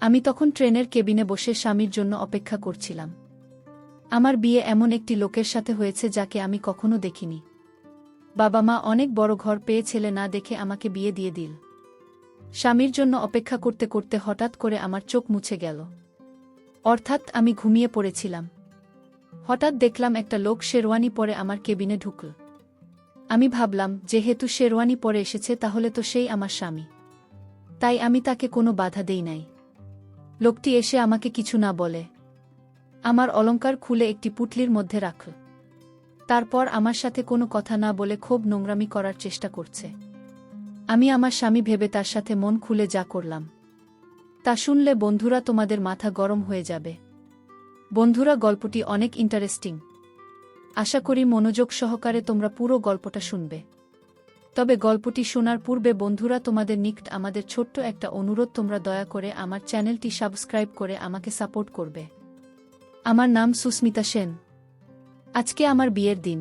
আমি তখন ট্রেনের কেবিনে বসে স্বামীর জন্য অপেক্ষা করছিলাম। আমার বিয়ে এমন একটি লোকের সাথে হয়েছে যাকে আমি কখনো দেখিনি। বাবা মা অনেক বড় ঘর পেয়ে ছেলে না দেখে আমাকে বিয়ে দিয়ে দিল। স্বামীর জন্য অপেক্ষা করতে করতে হঠাৎ করে আমার চোখ মুছে গেল। অর্থাৎ আমি ঘুমিয়ে পড়েছিলাম। হঠাৎ দেখলাম একটা লোক শেরওয়ানি পরে আমার কেবিনে ঢুকল। আমি ভাবলাম, যেহেতু শেরওয়ানি পরে এসেছে তাহলে তো সেই আমার স্বামী। তাই আমি তাকে কোনো বাধা দেই নাই। লোকটি এসে আমাকে কিছু না বলে আমার অলংকার খুলে একটি পুটলির মধ্যে রাখল। তারপর আমার সাথে কোনো কথা না বলে খুব নোংরামি করার চেষ্টা করছে। আমি আমার স্বামী ভেবে তার সাথে মন খুলে যা করলাম তা শুনলে বন্ধুরা তোমাদের মাথা গরম হয়ে যাবে। বন্ধুরা, গল্পটি অনেক ইন্টারেস্টিং। আশা করি মনোযোগ সহকারে তোমরা পুরো গল্পটা শুনবে। তবে গল্পটি শোনার পূর্বে বন্ধুরা, তোমাদের নিকট আমাদের ছোট্ট একটা অনুরোধ, তোমরা দয়া করে আমার চ্যানেলটি সাবস্ক্রাইব করে আমাকে সাপোর্ট করবে। আমার নাম সুস্মিতা সেন। আজকে আমার বিয়ের দিন।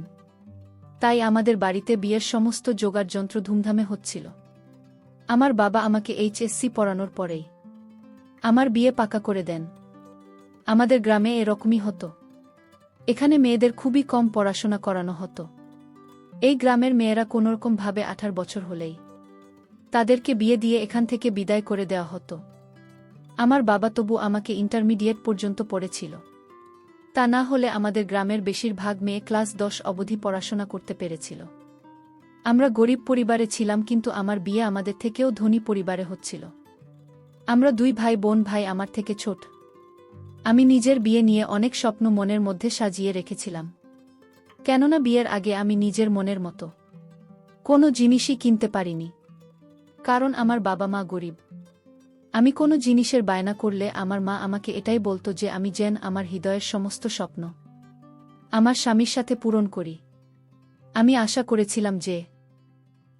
তাই আমাদের বাড়িতে বিয়ের সমস্ত জোগাড় যন্ত্র ধুমধামে হচ্ছিল। আমার বাবা আমাকে এইচএসসি পড়ানোর পরেই আমার বিয়ে পাকা করে দেন। আমাদের গ্রামে এরকমই হতো। এখানে মেয়েদের খুবই কম পড়াশোনা করানো হতো। এই গ্রামের মেয়েরা কোনোরকম ভাবে 18 বছর হলেই তাদেরকে বিয়ে দিয়ে এখান থেকে বিদায় করে দেওয়া হতো। আমার বাবা তবু আমাকে ইন্টারমিডিয়েট পর্যন্ত পড়েছিল। তা না হলে আমাদের গ্রামের বেশিরভাগ মেয়ে ক্লাস 10 অবধি পড়াশোনা করতে পেরেছিল। আমরা গরিব পরিবারে ছিলাম, কিন্তু আমার বিয়ে আমাদের থেকেও ধনী পরিবারে হচ্ছিল। আমরা 2 ভাই বোন। ভাই আমার থেকে ছোট। আমি নিজের বিয়ে নিয়ে অনেক স্বপ্ন মনের মধ্যে সাজিয়ে রেখেছিলাম। কেননা বিয়ের আগে আমি নিজের মনের মতো কোনো জিনিসই কিনতে পারিনি। কারণ আমার বাবা মা গরিব। আমি কোনো জিনিসের বায়না করলে আমার মা আমাকে এটাই বলতো যে আমি যেন আমার হৃদয়ের সমস্ত স্বপ্ন আমার স্বামীর সাথে পূরণ করি। আমি আশা করেছিলাম যে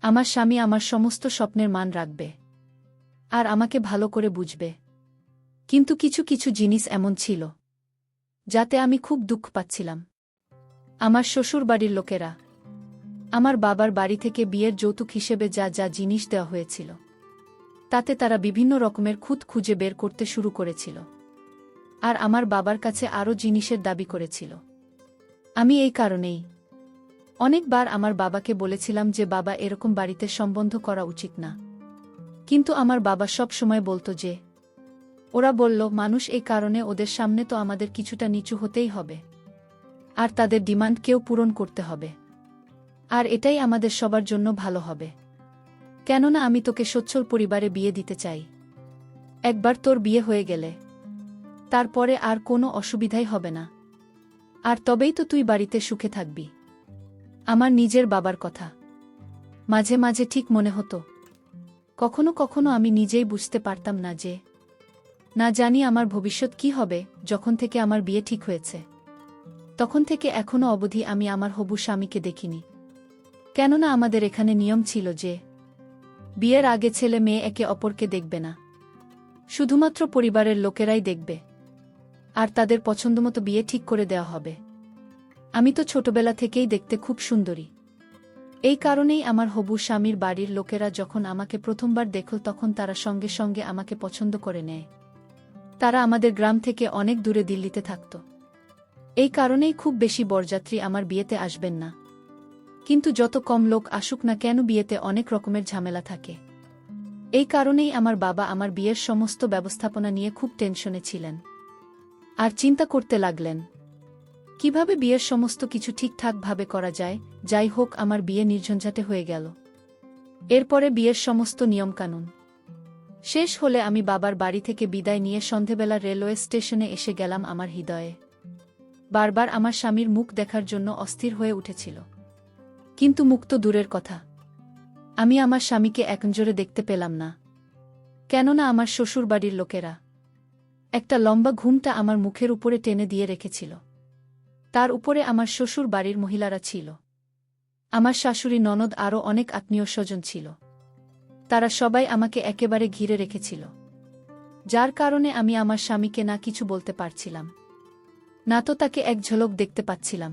আমার স্বামী আমার সমস্ত স্বপ্নের মান রাখবে আর আমাকে ভালো করে বুঝবে। কিন্তু কিছু কিছু জিনিস এমন ছিল যাতে আমি খুব দুঃখ পাচ্ছিলাম। আমার শ্বশুর বাড়ির লোকেরা আমার বাবার বাড়ি থেকে বিয়ের যৌতুক হিসেবে যা যা জিনিস দেওয়া হয়েছিল তাতে তারা বিভিন্ন রকমের খুঁত খুঁজে বের করতে শুরু করেছিল। আর আমার বাবার কাছে আরও জিনিসের দাবি করেছিল। আমি এই কারণেই অনেকবার আমার বাবাকে বলেছিলাম যে বাবা, এরকম বাড়িতে সম্বন্ধ করা উচিত না। কিন্তু আমার বাবা সব সময় বলতো যে ওরা বলল মানুষ, এই কারণে ওদের সামনে তো আমাদের কিছুটা নিচু হতেই হবে আর তাদের ডিমান্ড কেউ পূরণ করতে হবে। আর এটাই আমাদের সবার জন্য ভালো হবে। কেননা আমি তোকে সচ্ছল পরিবারে বিয়ে দিতে চাই। একবার তোর বিয়ে হয়ে গেলে তারপরে আর কোনো অসুবিধাই হবে না। আর তবেই তো তুই বাড়িতে সুখে থাকবি। আমার নিজের বাবার কথা মাঝে মাঝে ঠিক মনে হতো। কখনো কখনো আমি নিজেই বুঝতে পারতাম না যে না জানি আমার ভবিষ্যৎ কি হবে। যখন থেকে আমার বিয়ে ঠিক হয়েছে তখন থেকে এখনো অবধি আমি আমার হবু স্বামীকে দেখিনি। কেননা আমাদের এখানে নিয়ম ছিল যে বিয়ের আগে ছেলে মেয়ে একে অপরকে দেখবে না, শুধুমাত্র পরিবারের লোকেরাই দেখবে আর তাদের পছন্দমতো বিয়ে ঠিক করে দেওয়া হবে। আমি তো ছোটবেলা থেকেই দেখতে খুব সুন্দরী। এই কারণেই আমার হবু স্বামীর বাড়ির লোকেরা যখন আমাকে প্রথমবার দেখল তখন তারা সঙ্গে সঙ্গে আমাকে পছন্দ করে নেয়। তারা আমাদের গ্রাম থেকে অনেক দূরে দিল্লিতে থাকত। এই কারণেই খুব বেশি বরযাত্রী আমার বিয়েতে আসবেন না। কিন্তু যত কম লোক আসুক না কেন, বিয়েতে অনেক রকমের ঝামেলা থাকে। এই কারণেই আমার বাবা আমার বিয়ের সমস্ত ব্যবস্থাপনা নিয়ে খুব টেনশনে ছিলেন আর চিন্তা করতে লাগলেন কিভাবে বিয়ের সমস্ত কিছু ঠিকঠাকভাবে করা যায়। যাই হোক, আমার বিয়ে নির্ঝঞ্ঝাটে হয়ে গেল। এরপরে বিয়ের সমস্ত নিয়মকানুন শেষ হলে আমি বাবার বাড়ি থেকে বিদায় নিয়ে সন্ধেবেলা রেলওয়ে স্টেশনে এসে গেলাম। আমার হৃদয়ে বারবার আমার স্বামীর মুখ দেখার জন্য অস্থির হয়ে উঠেছিল। কিন্তু মুখ তো দূরের কথা, আমি আমার স্বামীকে একনজরে দেখতে পেলাম না। কেননা আমার শ্বশুর বাড়ির লোকেরা একটা লম্বা ঘুমটা আমার মুখের উপরে টেনে দিয়ে রেখেছিল। তার উপরে আমার শ্বশুর বাড়ির মহিলারা ছিল, আমার শাশুড়ি, ননদ, আরও অনেক আত্মীয় স্বজন ছিল। তারা সবাই আমাকে একেবারে ঘিরে রেখেছিল, যার কারণে আমি আমার স্বামীকে না কিছু বলতে পারছিলাম না তো তাকে এক ঝলক দেখতে পাচ্ছিলাম।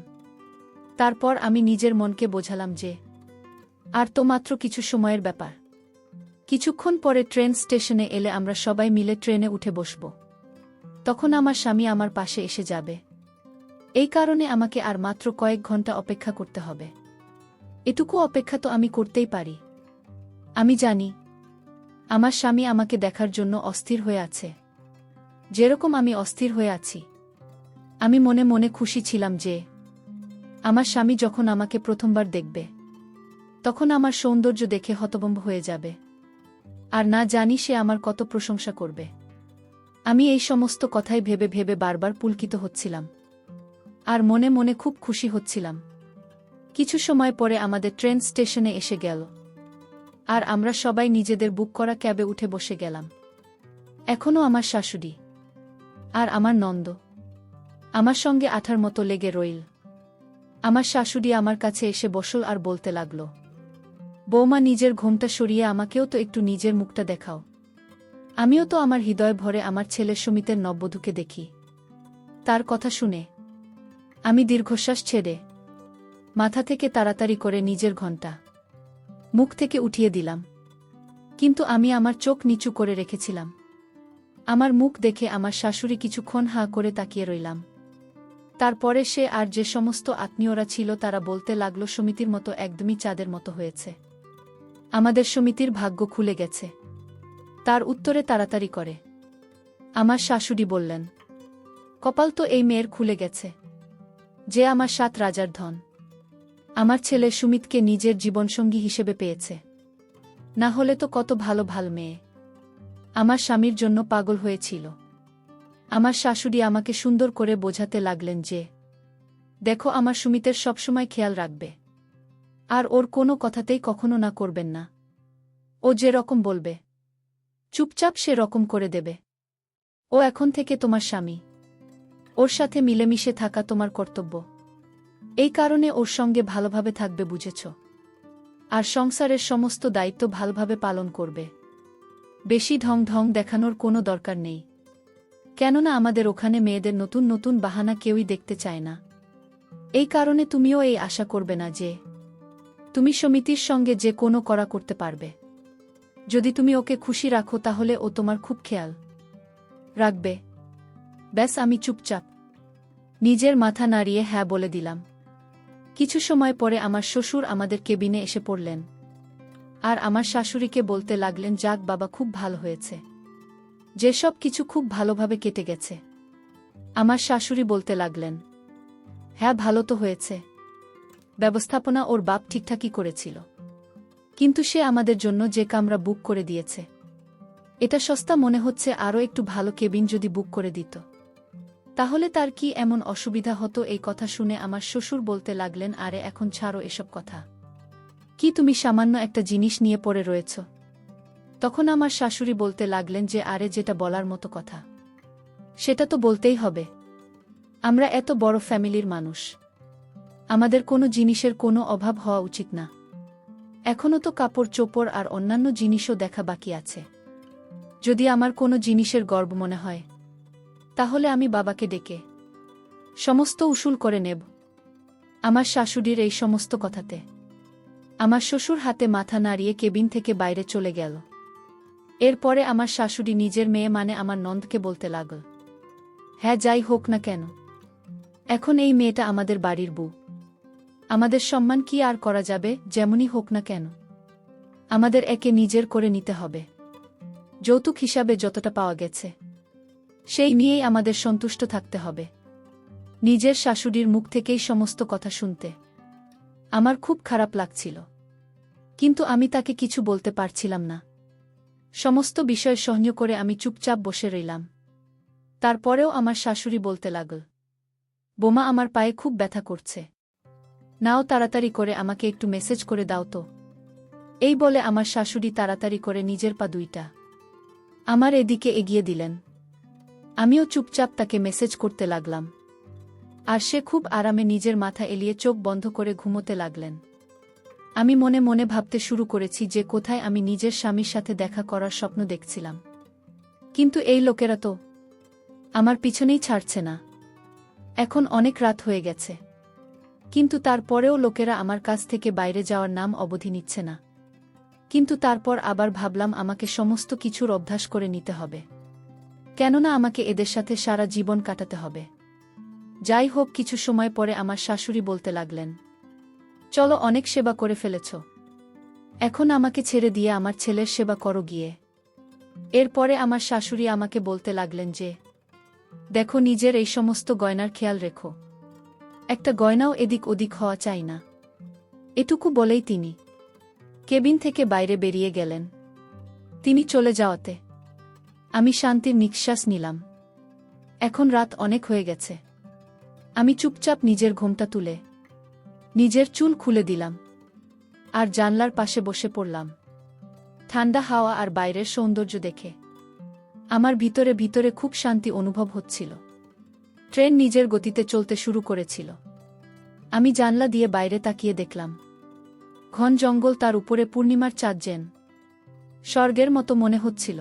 তারপর আমি নিজের মনকে বোঝালাম যে আর তো মাত্র কিছু সময়ের ব্যাপার। কিছুক্ষণ পরে ট্রেন স্টেশনে এলে আমরা সবাই মিলে ট্রেনে উঠে বসব। তখন আমার স্বামী আমার পাশে এসে যাবে। এই কারণে আমাকে আর মাত্র কয়েক ঘন্টা অপেক্ষা করতে হবে। এটুকু অপেক্ষা তো আমি করতেই পারি। আমি জানি আমার স্বামী আমাকে দেখার জন্য অস্থির হয়ে আছে, যেরকম আমি অস্থির হয়ে আছি। আমি মনে মনে খুশি ছিলাম যে আমার স্বামী যখন আমাকে প্রথমবার দেখবে তখন আমার সৌন্দর্য দেখে হতভম্ব হয়ে যাবে, আর না জানি সে আমার কত প্রশংসা করবে। আমি এই সমস্ত কথাই ভেবে ভেবে বারবার পুলকিত হচ্ছিলাম, আর মনে মনে খুব খুশি হচ্ছিলাম। কিছু সময় পরে আমাদের ট্রেন স্টেশনে এসে গেল, আর আমরা সবাই নিজেদের বুক করা ক্যাবে উঠে বসে গেলাম। এখনও আমার শাশুড়ি আর আমার নন্দ আমার সঙ্গে আঠার মতো লেগে রইল। আমার শাশুড়ি আমার কাছে এসে বসল আর বলতে লাগল, বৌমা, নিজের ঘোমটা সরিয়ে আমাকেও তো একটু নিজের মুখটা দেখাও। আমিও তো আমার হৃদয় ভরে আমার ছেলে সুমিতের নববধূকে দেখি। তার কথা শুনে আমি দীর্ঘশ্বাস ছেড়ে মাথা থেকে তাড়াতাড়ি করে নিজের ঘণ্টা মুখ থেকে উঠিয়ে দিলাম। কিন্তু আমি আমার চোখ নিচু করে রেখেছিলাম। আমার মুখ দেখে আমার শাশুড়ি কিছুক্ষণ হাঁ করে তাকিয়ে রইলাম। তারপরে সে আর যে সমস্ত আত্মীয়রা ছিল তারা বলতে লাগল, সমিতির মতো একদমই চাঁদের মতো হয়েছে, আমাদের সমিতির ভাগ্য খুলে গেছে। তার উত্তরে তাড়াতাড়ি করে আমার শাশুড়ি বললেন, কপাল তো এই মেয়ের খুলে গেছে যে আমার 7 রাজার ধন আমার ছেলে সুমিতকে নিজের জীবনসঙ্গী হিসেবে পেয়েছে। না হলে তো কত ভালো ভাল মেয়ে আমার স্বামীর জন্য পাগল হয়েছিল। আমার শাশুড়ি আমাকে সুন্দর করে বোঝাতে লাগলেন যে দেখো, আমার সুমিতের সবসময় খেয়াল রাখবে, আর ওর কোনো কথাতেই কখনো না করবেন না। ও যে রকম বলবে চুপচাপ সে রকম করে দেবে। ও এখন থেকে তোমার স্বামী, ওর সাথে মিলেমিশে থাকা তোমার কর্তব্য। এই কারণে ওর সঙ্গে ভালোভাবে থাকবে, বুঝেছ? আর সংসারের সমস্ত দায়িত্ব ভালোভাবে পালন করবে। বেশি ঢং ঢং দেখানোর কোনো দরকার নেই, কেননা আমাদের ওখানে মেয়েদের নতুন নতুন বাহানা কেউই দেখতে চায় না। এই কারণে তুমিও এই আশা করবে না যে তুমি সমিতির সঙ্গে যে কোনো করা করতে পারবে। যদি তুমি ওকে খুশি রাখো তাহলে ও তোমার খুব খেয়াল রাখবে। ব্যাস, আমি চুপচাপ নিজের মাথা নাড়িয়ে হ্যাঁ বলে দিলাম। কিছু সময় পরে আমার শ্বশুর আমাদের কেবিনে এসে পড়লেন, আর আমার শাশুড়িকে বলতে লাগলেন, যাক বাবা, খুব ভালো হয়েছে, যেসব কিছু খুব ভালোভাবে কেটে গেছে। আমার শাশুড়ি বলতে লাগলেন, হ্যাঁ ভালো তো হয়েছে, ব্যবস্থাপনা ওর বাপ ঠিকঠাকই করেছিল, কিন্তু সে আমাদের জন্য যে কামরা বুক করে দিয়েছে এটা সস্তা মনে হচ্ছে। আরও একটু ভালো কেবিন যদি বুক করে দিত তাহলে তার কি এমন অসুবিধা হতো? এই কথা শুনে আমার শ্বশুর বলতে লাগলেন, আরে এখন ছাড়ো এসব কথা, কি তুমি সামান্য একটা জিনিস নিয়ে পড়ে রয়েছ? তখন আমার শাশুড়ি বলতে লাগলেন যে আরে, যেটা বলার মতো কথা সেটা তো বলতেই হবে। আমরা এত বড় ফ্যামিলির মানুষ, আমাদের কোনো জিনিসের কোনো অভাব হওয়া উচিত না। এখনও তো কাপড় চোপড় আর অন্যান্য জিনিসও দেখা বাকি আছে। যদি আমার কোনো জিনিসের গর্ব মনে হয় তাহলে আমি বাবাকে ডেকে সমস্ত উসুল করে নেব। আমার শাশুড়ির এই সমস্ত কথাতে আমার শ্বশুর হাতে মাথা নাড়িয়ে কেবিন থেকে বাইরে চলে গেল। এরপরে আমার শাশুড়ি নিজের মেয়ে মানে আমার নন্দকে বলতে লাগল, হ্যাঁ যাই হোক না কেন, এখন এই মেয়েটা আমাদের বাড়ির বউ, আমাদের সম্মান কি আর করা যাবে? যেমনই হোক না কেন আমাদের একে নিজের করে নিতে হবে। যৌতুক হিসাবে যতটা পাওয়া গেছে সেই নিয়েই আমাদের সন্তুষ্ট থাকতে হবে। নিজের শাশুড়ির মুখ থেকেই সমস্ত কথা শুনতে আমার খুব খারাপ লাগছিল, কিন্তু আমি তাকে কিছু বলতে পারছিলাম না। সমস্ত বিষয় সহ্য করে আমি চুপচাপ বসে রইলাম। তারপরেও আমার শাশুড়ি বলতে লাগল, বোমা, আমার পায়ে খুব ব্যথা করছে, নাও তাড়াতাড়ি করে আমাকে একটু মেসেজ করে দাও তো। এই বলে আমার শাশুড়ি তাড়াতাড়ি করে নিজের পা দুইটা আমার এদিকে এগিয়ে দিলেন। আমিও চুপচাপ তাকে মেসেজ করতে লাগলাম, আর সে খুব আরামে নিজের মাথা এলিয়ে চোখ বন্ধ করে ঘুমোতে লাগলেন। আমি মনে মনে ভাবতে শুরু করেছি যে কোথায় আমি নিজের স্বামীর সাথে দেখা করার স্বপ্ন দেখছিলাম, কিন্তু এই লোকেরা তো আমার পিছনেই ছাড়ছে না। এখন অনেক রাত হয়ে গেছে, কিন্তু তারপরেও লোকেরা আমার কাছ থেকে বাইরে যাওয়ার নাম অবধি নিচ্ছে না। কিন্তু তারপর আবার ভাবলাম আমাকে সমস্ত কিছুর অভ্যাস করে নিতে হবে। কেননা আমাকে এদের সাথে সারা জীবন কাটাতে হবে। যাই হোক, কিছু সময় পরে আমার শাশুড়ি বলতে লাগলেন, চলো, অনেক সেবা করে ফেলেছ, এখন আমাকে ছেড়ে দিয়ে আমার ছেলের সেবা করো গিয়ে। এরপরে আমার শাশুড়ি আমাকে বলতে লাগলেন যে, দেখো, নিজের এই সমস্ত গয়নার খেয়াল রেখো, একটা গয়নাও এদিক ওদিক হওয়া চাই না। এটুকু বলেই তিনি কেবিন থেকে বাইরে বেরিয়ে গেলেন। তিনি চলে যাওয়াতে আমি শান্তির নিঃশ্বাস নিলাম। এখন রাত অনেক হয়ে গেছে। আমি চুপচাপ নিজের ঘোমটা তুলে নিজের চুল খুলে দিলাম আর জানলার পাশে বসে পড়লাম। ঠান্ডা হাওয়া আর বাইরের সৌন্দর্য দেখে আমার ভিতরে ভিতরে খুব শান্তি অনুভব হচ্ছিল। ট্রেন নিজের গতিতে চলতে শুরু করেছিল। আমি জানলা দিয়ে বাইরে তাকিয়ে দেখলাম ঘন জঙ্গল, তার উপরে পূর্ণিমার চাঁদ যেন স্বর্গের মতো মনে হচ্ছিল।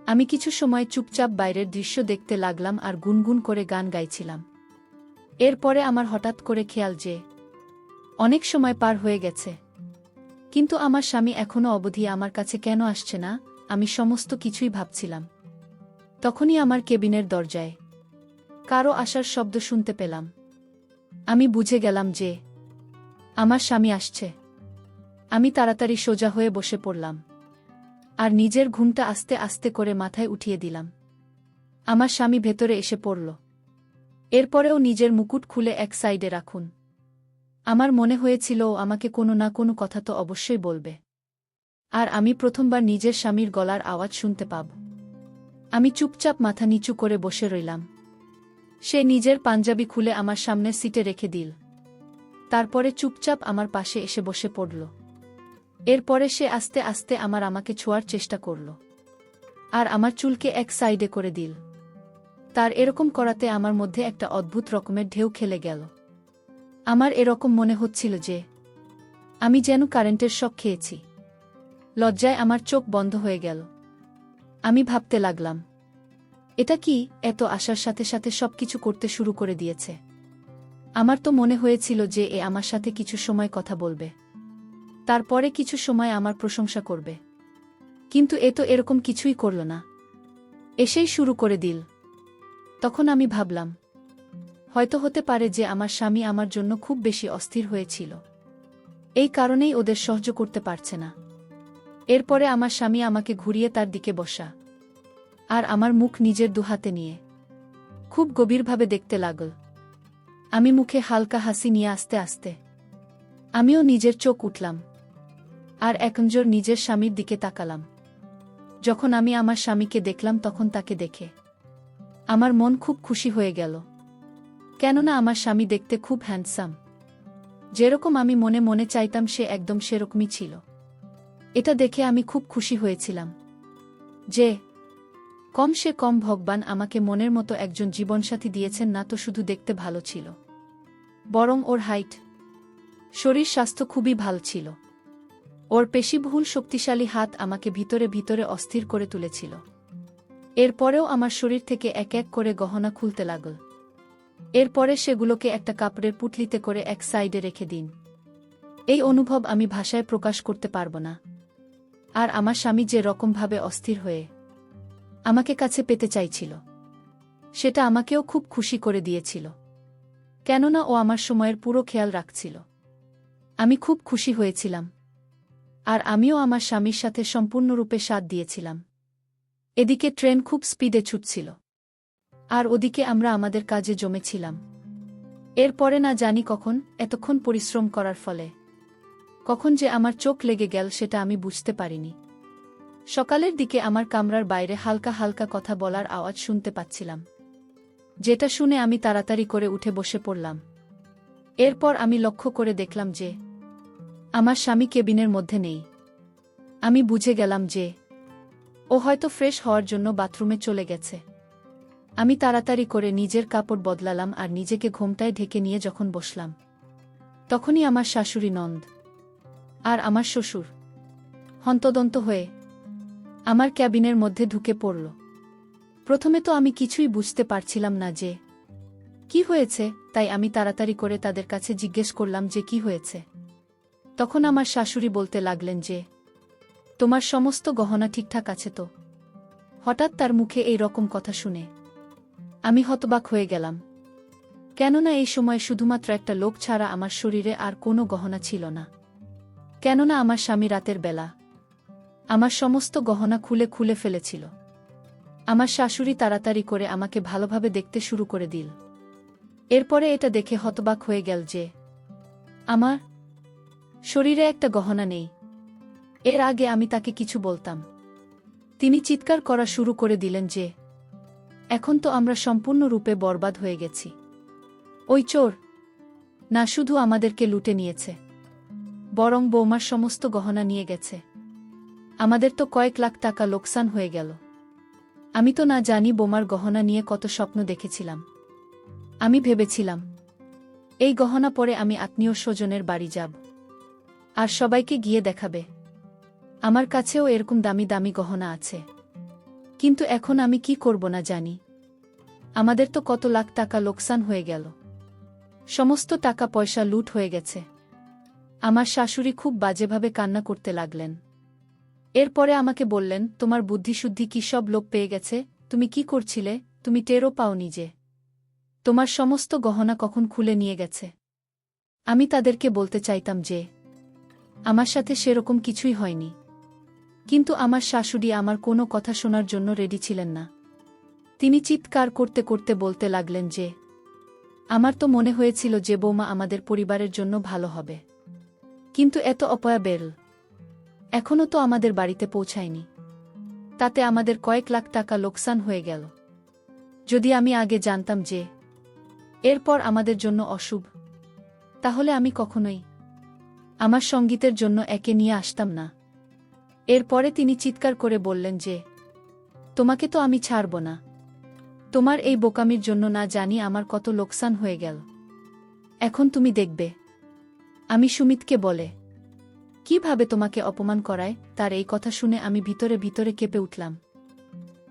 আমি কিছু সময় চুপচাপ বাইরের দৃশ্য দেখতে লাগলাম আর গুনগুন করে গান গাইছিলাম। এরপরে আমার হঠাৎ করে খেয়াল যে অনেক সময় পার হয়ে গেছে, কিন্তু আমার স্বামী এখনো অবধি আমার কাছে কেন আসছে না, আমি সমস্ত কিছুই ভাবছিলাম। তখনই আমার কেবিনের দরজায় কারো আসার শব্দ শুনতে পেলাম। আমি বুঝে গেলাম যে আমার স্বামী আসছে। আমি তাড়াতাড়ি সোজা হয়ে বসে পড়লাম আর নিজের ঘুমটা আস্তে আস্তে করে মাথায় উঠিয়ে দিলাম। আমার স্বামী ভেতরে এসে পড়ল। এরপরেও নিজের মুকুট খুলে এক সাইডে রাখুন। আমার মনে হয়েছিল ও আমাকে কোনো না কোনো কথা তো অবশ্যই বলবে, আর আমি প্রথমবার নিজের স্বামীর গলার আওয়াজ শুনতে পাব। আমি চুপচাপ মাথা নিচু করে বসে রইলাম। সে নিজের পাঞ্জাবি খুলে আমার সামনের সিটে রেখে দিল। তারপরে চুপচাপ আমার পাশে এসে বসে পড়ল। এরপরে সে আস্তে আস্তে আমাকে ছোঁয়ার চেষ্টা করল আর আমার চুলকে এক সাইডে করে দিল। তার এরকম করাতে আমার মধ্যে একটা অদ্ভুত রকমের ঢেউ খেলে গেল। আমার এরকম মনে হচ্ছিল যে আমি যেন কারেন্টের শক খেয়েছি। লজ্জায় আমার চোখ বন্ধ হয়ে গেল। আমি ভাবতে লাগলাম, এটা কি, এত আশার সাথে সাথে সবকিছু করতে শুরু করে দিয়েছে। আমার তো মনে হয়েছিল যে এ আমার সাথে কিছু সময় কথা বলবে, তারপরে কিছু সময় আমার প্রশংসা করবে, কিন্তু এ তো এরকম কিছুই করল না, এসেই শুরু করে দিল। তখন আমি ভাবলাম, হয়তো হতে পারে যে আমার স্বামী আমার জন্য খুব বেশি অস্থির হয়েছিল, এই কারণেই ওদের সহ্য করতে পারছে না। এরপরে আমার স্বামী আমাকে ঘুরিয়ে তার দিকে বসা আর আমার মুখ নিজের দুহাতে নিয়ে খুব গভীরভাবে দেখতে লাগল। আমি মুখে হালকা হাসি নিয়ে আস্তে আস্তে আমিও নিজের চোখ উঠলাম আর একনজর নিজের স্বামীর দিকে তাকালাম। যখন আমি আমার স্বামীকে দেখলাম তখন তাকে দেখে আমার মন খুব খুশি হয়ে গেল, কেননা আমার স্বামী দেখতে খুব হ্যান্ডসাম। যেরকম আমি মনে মনে চাইতাম সে একদম সেরকমই ছিল। এটা দেখে আমি খুব খুশি হয়েছিলাম যে সে কম ভগবান আমাকে মনের মতো একজন জীবনসাথী দিয়েছেন, না তো শুধু দেখতে ভালো ছিল, বরং ওর হাইট, শরীর স্বাস্থ্য খুবই ভালো ছিল। ওর পেশিবহুল শক্তিশালী হাত আমাকে ভিতরে ভিতরে অস্থির করে তুলেছিল। এরপরেও আমার শরীর থেকে এক এক করে গহনা খুলতে লাগল। এরপরে সেগুলোকে একটা কাপড়ের পুটলিতে করে এক সাইডে রেখে দিন। এই অনুভব আমি ভাষায় প্রকাশ করতে পারব না। আর আমার স্বামী যে রকমভাবে অস্থির হয়ে আমাকে কাছে পেতে চাইছিল, সেটা আমাকেও খুব খুশি করে দিয়েছিল, কেননা ও আমার সময়ের পুরো খেয়াল রাখছিল। আমি খুব খুশি হয়েছিলাম আর আমিও আমার স্বামীর সাথে সম্পূর্ণরূপে সাথ দিয়েছিলাম। এদিকে ট্রেন খুব স্পিডে ছুটছিল আর ওদিকে আমরা আমাদের কাজে জমেছিলাম। এরপরে না জানি কখন, এতক্ষণ পরিশ্রম করার ফলে কখন যে আমার চোখ লেগে গেল সেটা আমি বুঝতে পারিনি। সকালের দিকে আমার কামরার বাইরে হালকা হালকা কথা বলার আওয়াজ শুনতে পাচ্ছিলাম, যেটা শুনে আমি তাড়াতাড়ি করে উঠে বসে পড়লাম। এরপর আমি লক্ষ্য করে দেখলাম যে আমার স্বামী কেবিনের মধ্যে নেই। আমি বুঝে গেলাম যে ও হয়তো ফ্রেশ হওয়ার জন্য বাথরুমে চলে গেছে। আমি তাড়াতাড়ি করে নিজের কাপড় বদলালাম আর নিজেকে ঘোমটায় ঢেকে নিয়ে যখন বসলাম, তখনই আমার শাশুড়ি নন্দ আর আমার শ্বশুর হন্তদন্ত হয়ে আমার ক্যাবিনের মধ্যে ঢুকে পড়ল। প্রথমে তো আমি কিছুই বুঝতে পারছিলাম না যে কি হয়েছে, তাই আমি তাড়াতাড়ি করে তাদের কাছে জিজ্ঞেস করলাম যে কি হয়েছে। তখন আমার শাশুড়ি বলতে লাগলেন যে তোমার সমস্ত গহনা ঠিকঠাক আছে তো? হঠাৎ তার মুখে এই রকম কথা শুনে আমি হতবাক হয়ে গেলাম। কেননা এই সময় শুধুমাত্র একটা লোক ছাড়া আমার শরীরে আর কোনো গহনা ছিল না। কেননা আমার স্বামী রাতের বেলা আমার সমস্ত গহনা খুলে খুলে ফেলেছিল। আমার শাশুড়ি তাড়াতাড়ি করে আমাকে ভালোভাবে দেখতে শুরু করে দিল। এরপরে এটা দেখে হতবাক হয়ে গেল যে আমার শরীরে একটা গহনা নেই। এর আগে আমি তাকে কিছু বলতাম, তিনি চিৎকার করা শুরু করে দিলেন যে এখন তো আমরা সম্পূর্ণরূপে বরবাদ হয়ে গেছি। ওই চোর না শুধু আমাদেরকে লুটে নিয়েছে, বরং বৌমার সমস্ত গহনা নিয়ে গেছে। আমাদের তো কয়েক লাখ টাকা লোকসান হয়ে গেল। আমি তো না জানি বৌমার গহনা নিয়ে কত স্বপ্ন দেখেছিলাম। আমি ভেবেছিলাম এই গহনা পরে আমি আত্মীয় স্বজনের বাড়ি যাব আর সবাইকে গিয়ে দেখাবে আমার কাছেও এরকম দামি দামি গহনা আছে। কিন্তু এখন আমি কি করব না জানি। আমাদের তো কত লাখ টাকা লোকসান হয়ে গেল, সমস্ত টাকা পয়সা লুট হয়ে গেছে। আমার শাশুড়ি খুব বাজেভাবে কান্না করতে লাগলেন। এরপরে আমাকে বললেন, তোমার বুদ্ধিশুদ্ধি কি সব লোপ পেয়ে গেছে? তুমি কি করছিলে? তুমি টেরও পাওনি যে তোমার সমস্ত গহনা কখন খুলে নিয়ে গেছে? আমি তাদেরকে বলতে চাইতাম যে আমার সাথে সেরকম কিছুই হয়নি, কিন্তু আমার শাশুড়ি আমার কোনো কথা শোনার জন্য রেডি ছিলেন না। তিনি চিৎকার করতে করতে বলতে লাগলেন যে আমার তো মনে হয়েছিল যে বৌমা আমাদের পরিবারের জন্য ভালো হবে, কিন্তু এত অপয়া বেল এখনও তো আমাদের বাড়িতে পৌঁছায়নি, তাতে আমাদের কয়েক লাখ টাকা লোকসান হয়ে গেল। যদি আমি আগে জানতাম যে এরপর আমাদের জন্য অশুভ, তাহলে আমি কখনোই আমার সঙ্গীতের জন্য একে নিয়ে আসতাম না। এরপরে তিনি চিৎকার করে বললেন যে তোমাকে তো আমি ছাড়ব না। তোমার এই বোকামির জন্য না জানি আমার কত লোকসান হয়ে গেল। এখন তুমি দেখবে আমি সুমিতকে বলে কিভাবে তোমাকে অপমান করায়। তার এই কথা শুনে আমি ভিতরে ভিতরে কেঁপে উঠলাম।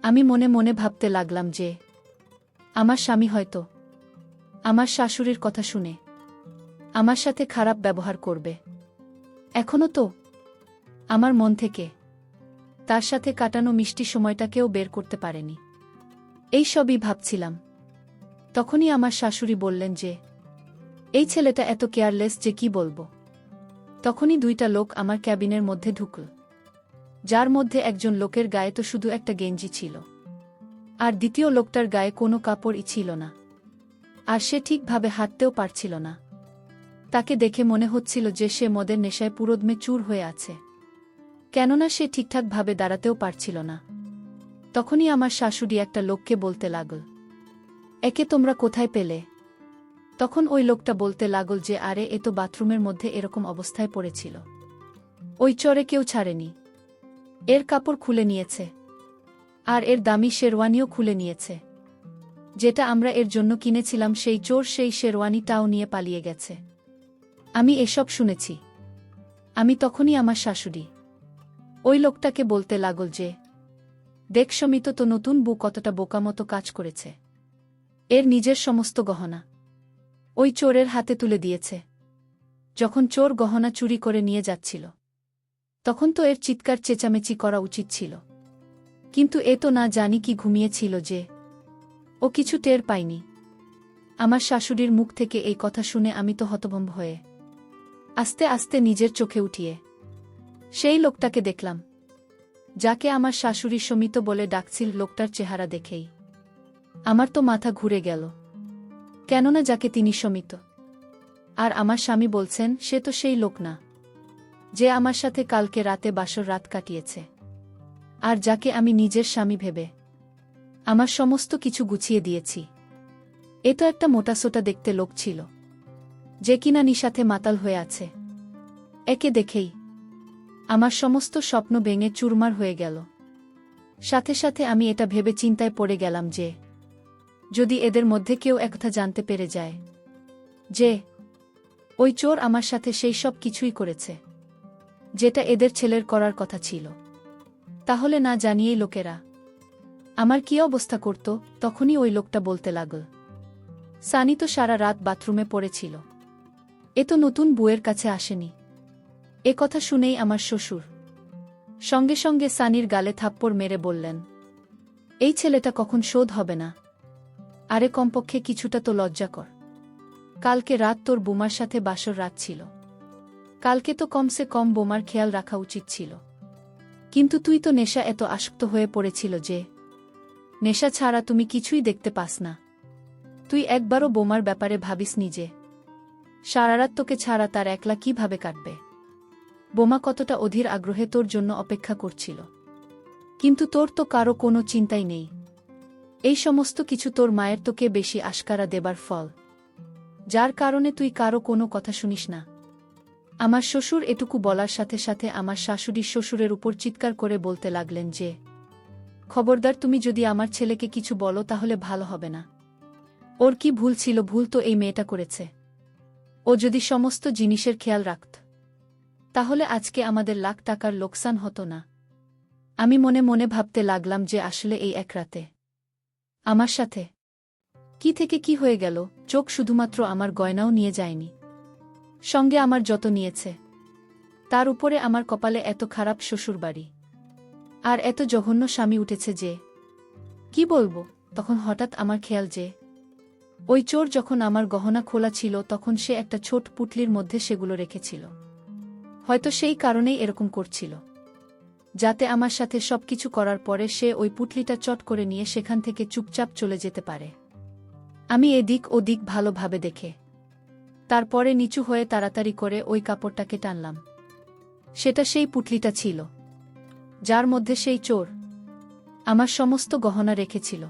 আমি মনে মনে ভাবতে লাগলাম যে আমার স্বামী হয়তো আমার শাশুড়ির কথা শুনে আমার সাথে খারাপ ব্যবহার করবে। এখনো তো আমার মন থেকে তার সাথে কাটানো মিষ্টি সময়টাকেও বের করতে পারেনি। এই সবই ভাবছিলাম। তখনই আমার শাশুড়ি বললেন যে এই ছেলেটা এত কেয়ারলেস যে কি বলবো। তখনই দুইটা লোক আমার ক্যাবিনের মধ্যে ঢুকল, যার মধ্যে একজন লোকের গায়ে তো শুধু একটা গেঞ্জি ছিল, আর দ্বিতীয় লোকটার গায়ে কোনো কাপড়ই ছিল না, আর সে ঠিকভাবে হাঁটতেও পারছিল না। তাকে দেখে মনে হচ্ছিল যে সে মদের নেশায় পুরোদমে চুর হয়ে আছে, কেননা সে ঠিকঠাকভাবে দাঁড়াতেও পারছিল না। তখনই আমার শাশুড়ি একটা লোককে বলতে লাগল, একে তোমরা কোথায় পেলে? তখন ওই লোকটা বলতে লাগল যে আরে এ তো বাথরুমের মধ্যে এরকম অবস্থায় পড়েছিল, ওই চরে কেউ ছাড়েনি, এর কাপড় খুলে নিয়েছে, আর এর দামি শেরওয়ানিও খুলে নিয়েছে। যেটা আমরা এর জন্য কিনেছিলাম সেই চোর সেই শেরওয়ানিটাও নিয়ে পালিয়ে গেছে। আমি এসব শুনেছি। আমি তখনই আমার শাশুড়ি ওই লোকটাকে বলতে লাগল যে দেখ সমিত, তো নতুন বউ কতটা বোকামতো কাজ করেছে। এর নিজের সমস্ত গহনা ওই চোরের হাতে তুলে দিয়েছে। যখন চোর গহনা চুরি করে নিয়ে যাচ্ছিল তখন তো এর চিৎকার চেঁচামেচি করা উচিত ছিল, কিন্তু এ তো না জানি কি ঘুমিয়েছিল যে ও কিছু টের পায়নি। আমার শাশুড়ির মুখ থেকে এই কথা শুনে আমি তো হতভম্ব হয়ে আস্তে আস্তে নিজের চোখে উঠিয়ে সেই লোকটাকে দেখলাম, যাকে আমার শাশুড়ি সমিত বলে ডাকছিল। লোকটার চেহারা দেখেই আমার তো মাথা ঘুরে গেল, কেননা যাকে তিনি সমিত আর আমার স্বামী বলছেন সে তো সেই লোক না যে আমার সাথে কালকে রাতে বাসর রাত কাটিয়েছে, আর যাকে আমি নিজের স্বামী ভেবে আমার সমস্ত কিছু গুছিয়ে দিয়েছি। এ তো একটা মোটাসোটা দেখতে লোক ছিল, যে কিনা নিশাতে মাতাল হয়ে আছে। একে দেখেই আমার সমস্ত স্বপ্ন ভেঙে চুরমার হয়ে গেল। সাথে সাথে আমি এটা ভেবে চিন্তায় পড়ে গেলাম যে যদি এদের মধ্যে কেউ একথা জানতে পেরে যায় যে ওই চোর আমার সাথে সেই সব কিছুই করেছে যেটা এদের ছেলের করার কথা ছিল, তাহলে না জানিয়েই লোকেরা আমার কি অবস্থা করত। তখনই ওই লোকটা বলতে লাগল, সানি তো সারা রাত বাথরুমে পড়েছিল, এ তো নতুন বউয়ের কাছে আসেনি। এ কথা শুনেই আমার শ্বশুর সঙ্গে সঙ্গে সানির গালে থাপ্পড় মেরে বললেন, এই ছেলেটা কখন শোধ হবে না? আরে কমপক্ষে কিছুটা তো লজ্জা কর। কালকে রাত তোর বোমার সাথে বাসর রাত ছিল। কালকে তো কমসে কম বোমার খেয়াল রাখা উচিত ছিল। কিন্তু তুই তো নেশা এত আসক্ত হয়ে পড়েছিল যে নেশা ছাড়া তুমি কিছুই দেখতে পাস না। তুই একবারও বোমার ব্যাপারে ভাবিস নিজে। সারারাত তোকে ছাড়া তার একলা কিভাবে কাটবে? বোমা কতটা অধীর আগ্রহে তোর জন্য অপেক্ষা করছিল। কিন্তু তোর তো কারো কোনো চিন্তাই নেই। এই সমস্ত কিছু তোর মায়ের তোকে বেশি আশকারা দেবার ফল, যার কারণে তুই কারো কোনো কথা শুনিস না। আমার শ্বশুর এটুকু বলার সাথে সাথে আমার শাশুড়ি শ্বশুরের উপর চিৎকার করে বলতে লাগলেন যে, খবরদার, তুমি যদি আমার ছেলেকে কিছু বলো তাহলে ভালো হবে না। ওর কি ভুল ছিল? ভুল তো এই মেয়েটা করেছে। ও যদি সমস্ত জিনিসের খেয়াল রাখত তাহলে আজকে আমাদের লাখ টাকার লোকসান হতো না। আমি মনে মনে ভাবতে লাগলাম যে আসলে এই এক রাতে আমার সাথে কি থেকে কি হয়ে গেল। চোখ শুধুমাত্র আমার গয়নাও নিয়ে যায়নি, সঙ্গে আমার যত নিয়েছে। তার উপরে আমার কপালে এত খারাপ শ্বশুরবাড়ি আর এত জঘন্য স্বামী উঠেছে যে কি বলবো। তখন হঠাৎ আমার খেয়াল যে ওই চোর যখন আমার গহনা খোলা ছিল তখন সে একটা ছোট পুটলির মধ্যে সেগুলো রেখেছিল। হয়তো সেই কারণেই এরকম করছিল, যাতে আমার সাথে সবকিছু করার পরে সে ওই পুটলিটা চট করে নিয়ে সেখান থেকে চুপচাপ চলে যেতে পারে। আমি এদিক ওদিক ভালোভাবে দেখে তারপরে নিচু হয়ে তাড়াতাড়ি করে ওই কাপড়টাকে টানলাম। সেটা সেই পুটলিটা ছিল যার মধ্যে সেই চোর আমার সমস্ত গহনা রেখেছিল।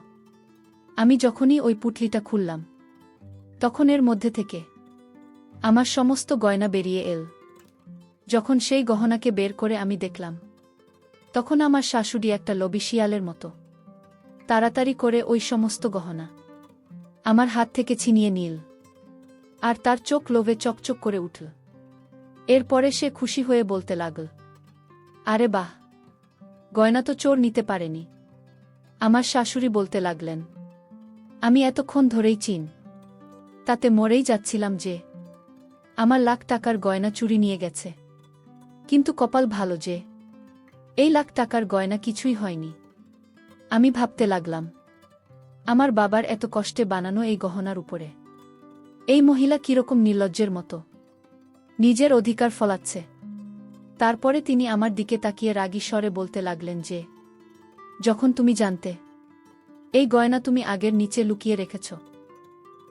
আমি যখনই ওই পুটলিটা খুললাম তখন এর মধ্যে থেকে আমার সমস্ত গয়না বেরিয়ে এল। যখন সেই গহনাকে বের করে আমি দেখলাম তখন আমার শাশুড়ি একটা লোভী শিয়ালের মতো তাড়াতাড়ি করে ওই সমস্ত গহনা আমার হাত থেকে ছিনিয়ে নিল, আর তার চোখ লোভে চকচক করে উঠল। এরপরে সে খুশি হয়ে বলতে লাগল, আরে বাহ, গয়না তো চোর নিতে পারেনি। আমার শাশুড়ি বলতে লাগলেন, আমি এতক্ষণ ধরেই তাতে মরেই যাচ্ছিলাম যে আমার লাখ টাকার গয়না চুরি নিয়ে গেছে। কিন্তু কপাল ভালো যে এই লাখ টাকার গয়না কিছুই হয়নি। আমি ভাবতে লাগলাম, আমার বাবার এত কষ্টে বানানো এই গহনার উপরে এই মহিলা কিরকম নির্লজ্জের মতো নিজের অধিকার ফলাচ্ছে। তারপরে তিনি আমার দিকে তাকিয়ে রাগী স্বরে বলতে লাগলেন যে, যখন তুমি জানতে এই গয়না তুমি আগের নিচে লুকিয়ে রেখেছ,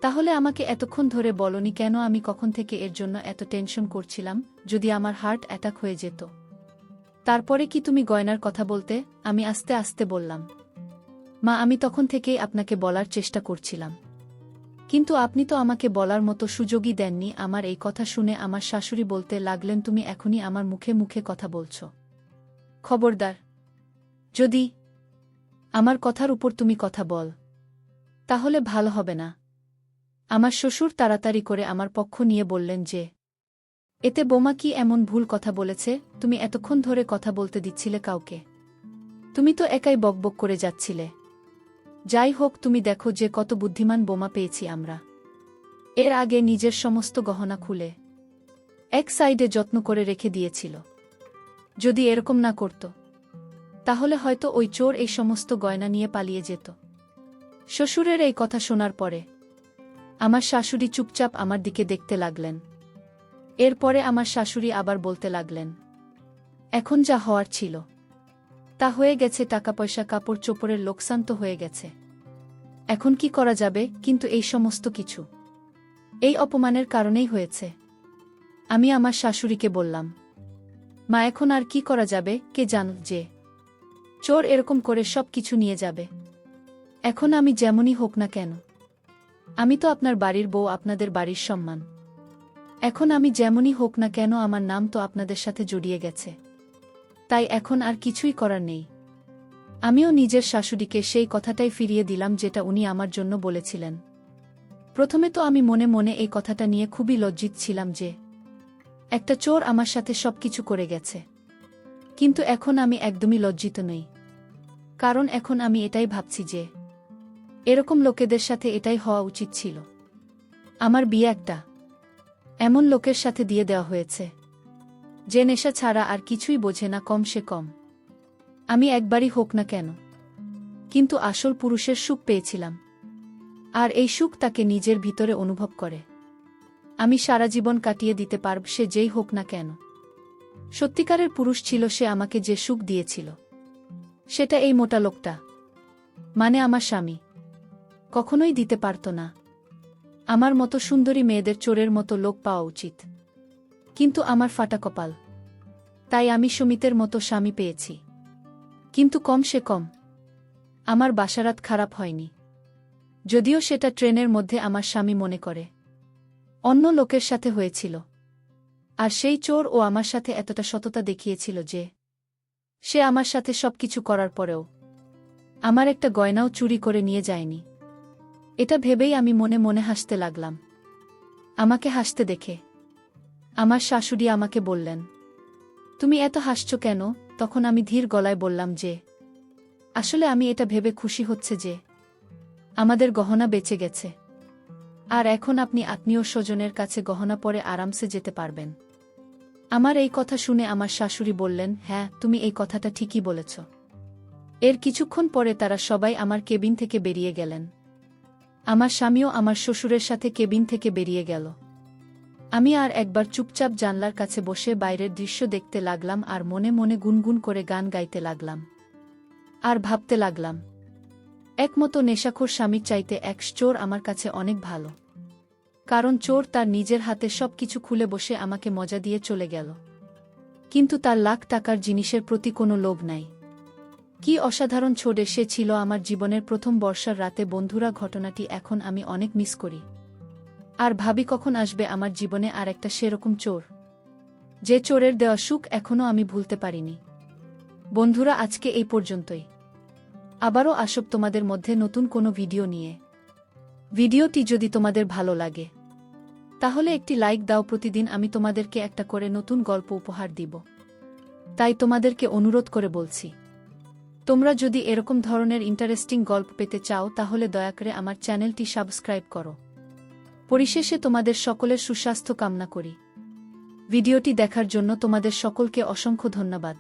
তাহলে আমাকে এতক্ষণ ধরে বলনি কেন? আমি কখন থেকে এর জন্য এত টেনশন করছিলাম যদি আমার হার্ট অ্যাটাক হয়ে যেত। তারপরে কি তুমি গয়নার কথা বলতে? আমি আস্তে আস্তে বললাম, মা, আমি তখন থেকেই আপনাকে বলার চেষ্টা করছিলাম, কিন্তু আপনি তো আমাকে বলার মতো সুযোগই দেননি। আমার এই কথা শুনে আমার শাশুড়ি বলতে লাগলেন, তুমি এখনই আমার মুখে মুখে কথা বলছ। খবরদার, যদি আমার কথার উপর তুমি কথা বল তাহলে ভালো হবে না। আমার শ্বশুর তাড়াতাড়ি করে আমার পক্ষ নিয়ে বললেন যে, এতে বোমা কি এমন ভুল কথা বলেছে? তুমি এতক্ষণ ধরে কথা বলতে দিচ্ছিলে কাউকে? তুমি তো একাই বকবক করে যাচ্ছিলে। যাই হোক, তুমি দেখো যে কত বুদ্ধিমান বোমা পেয়েছি আমরা। এর আগে নিজের সমস্ত গহনা খুলে এক সাইডে যত্ন করে রেখে দিয়েছিল। যদি এরকম না করত তাহলে হয়তো ওই চোর এই সমস্ত গয়না নিয়ে পালিয়ে যেত। শ্বশুরের এই কথা শোনার পরে আমার শাশুড়ি চুপচাপ আমার দিকে দেখতে লাগলেন। এরপরে আমার শাশুড়ি আবার বলতে লাগলেন, এখন যা হওয়ার ছিল তা হয়ে গেছে। টাকা পয়সা কাপড় চোপড়ের লোকসান তো হয়ে গেছে। এখন কি করা যাবে? কিন্তু এই সমস্ত কিছু এই অপমানের কারণেই হয়েছে। আমি আমার শাশুড়িকে বললাম, মা, এখন আর কি করা যাবে? কে জান যে চোর এরকম করে সব কিছু নিয়ে যাবে। এখন আমি যেমনই হোক না কেন, আমি তো আপনার বাড়ির বউ, আপনাদের বাড়ির সম্মান। এখন আমি যেমনই হোক না কেন আমার নাম তো আপনাদের সাথে জড়িয়ে গেছে। তাই এখন আর কিছুই করার নেই। আমিও নিজের শাশুড়িকে সেই কথাটাই ফিরিয়ে দিলাম যেটা উনি আমার জন্য বলেছিলেন। প্রথমে তো আমি মনে মনে এই কথাটা নিয়ে খুবই লজ্জিত ছিলাম যে একটা চোর আমার সাথে সবকিছু করে গেছে। কিন্তু এখন আমি একদমই লজ্জিত নই, কারণ এখন আমি এটাই ভাবছি যে এরকম লোকেদের সাথে এটাই হওয়া উচিত ছিল। আমার বিয়ে একটা এমন লোকের সাথে দিয়ে দেওয়া হয়েছে যে নেশা ছাড়া আর কিছুই বোঝে না, কম সে কম আমি একবারই হোক না কেন, কিন্তু আসল পুরুষের সুখ পেয়েছিলাম। আর এই সুখ তাকে নিজের ভিতরে অনুভব করে আমি সারা জীবন কাটিয়ে দিতে পারব, সে যেই হোক না কেন। সত্যিকারের পুরুষ ছিল সে, আমাকে যে সুখ দিয়েছিল সেটা এই মোটা লোকটা, মানে আমার স্বামী, কখনোই দিতে পারত না। আমার মতো সুন্দরী মেয়েদের চোরের মতো লোক পাওয়া উচিত, কিন্তু আমার ফাটা কপাল, তাই আমি সুমিতের মতো স্বামী পেয়েছি। কিন্তু কম সে কম আমার বাসারাত খারাপ হয়নি, যদিও সেটা ট্রেনের মধ্যে আমার স্বামী মনে করে অন্য লোকের সাথে হয়েছিল। আর সেই চোর ও আমার সাথে এতটা সততা দেখিয়েছিল যে সে আমার সাথে সবকিছু করার পরেও আমার একটা গয়নাও চুরি করে নিয়ে যায়নি। এটা ভেবেই আমি মনে মনে হাসতে লাগলাম। আমাকে হাসতে দেখে আমার শাশুড়ি আমাকে বললেন, তুমি এত হাসছো কেন? তখন আমি ধীর গলায় বললাম যে আসলে আমি এটা ভেবে খুশি হচ্ছে যে আমাদের গহনা বেঁচে গেছে, আর এখন আপনি আত্মীয় স্বজনের কাছে গহনা পরে আরামসে যেতে পারবেন। আমার এই কথা শুনে আমার শাশুড়ি বললেন, হ্যাঁ, তুমি এই কথাটা ঠিকই বলেছ। এর কিছুক্ষণ পরে তারা সবাই আমার কেবিন থেকে বেরিয়ে গেলেন। আমার স্বামীও আমার শ্বশুরের সাথে কেবিন থেকে বেরিয়ে গেল। আমি আর একবার চুপচাপ জানলার কাছে বসে বাইরের দৃশ্য দেখতে লাগলাম আর মনে মনে গুনগুন করে গান গাইতে লাগলাম। আর ভাবতে লাগলাম, একমতো নেশাখোর স্বামীর চাইতে এক চোর আমার কাছে অনেক ভালো। কারণ চোর তার নিজের হাতে সবকিছু খুলে বসে আমাকে মজা দিয়ে চলে গেল, কিন্তু তার লাখ টাকার জিনিসের প্রতি কোনো লোভ নাই। কি অসাধারণ ছোড়ে সে ছিল আমার জীবনের প্রথম বর্ষার রাতে। বন্ধুরা, ঘটনাটি এখন আমি অনেক মিস করি, আর ভাবি কখন আসবে আমার জীবনে আর একটা সেরকম চোর, যে চোরের দেওয়া সুখ এখনও আমি ভুলতে পারিনি। বন্ধুরা, আজকে এই পর্যন্তই। আবারও আসব তোমাদের মধ্যে নতুন কোনো ভিডিও নিয়ে। ভিডিওটি যদি তোমাদের ভালো লাগে তাহলে একটি লাইক দাও। প্রতিদিন আমি তোমাদেরকে একটা করে নতুন গল্প উপহার দিব, তাই তোমাদেরকে অনুরোধ করে বলছি, তোমরা যদি এরকম ধরনের ইন্টারেস্টিং গল্প পেতে চাও তাহলে দয়া করে আমার চ্যানেলটি সাবস্ক্রাইব করো। পরিশেষে তোমাদের সকলের সুস্বাস্থ্য কামনা করি। ভিডিওটি দেখার জন্য তোমাদের সকলকে অসংখ্য ধন্যবাদ।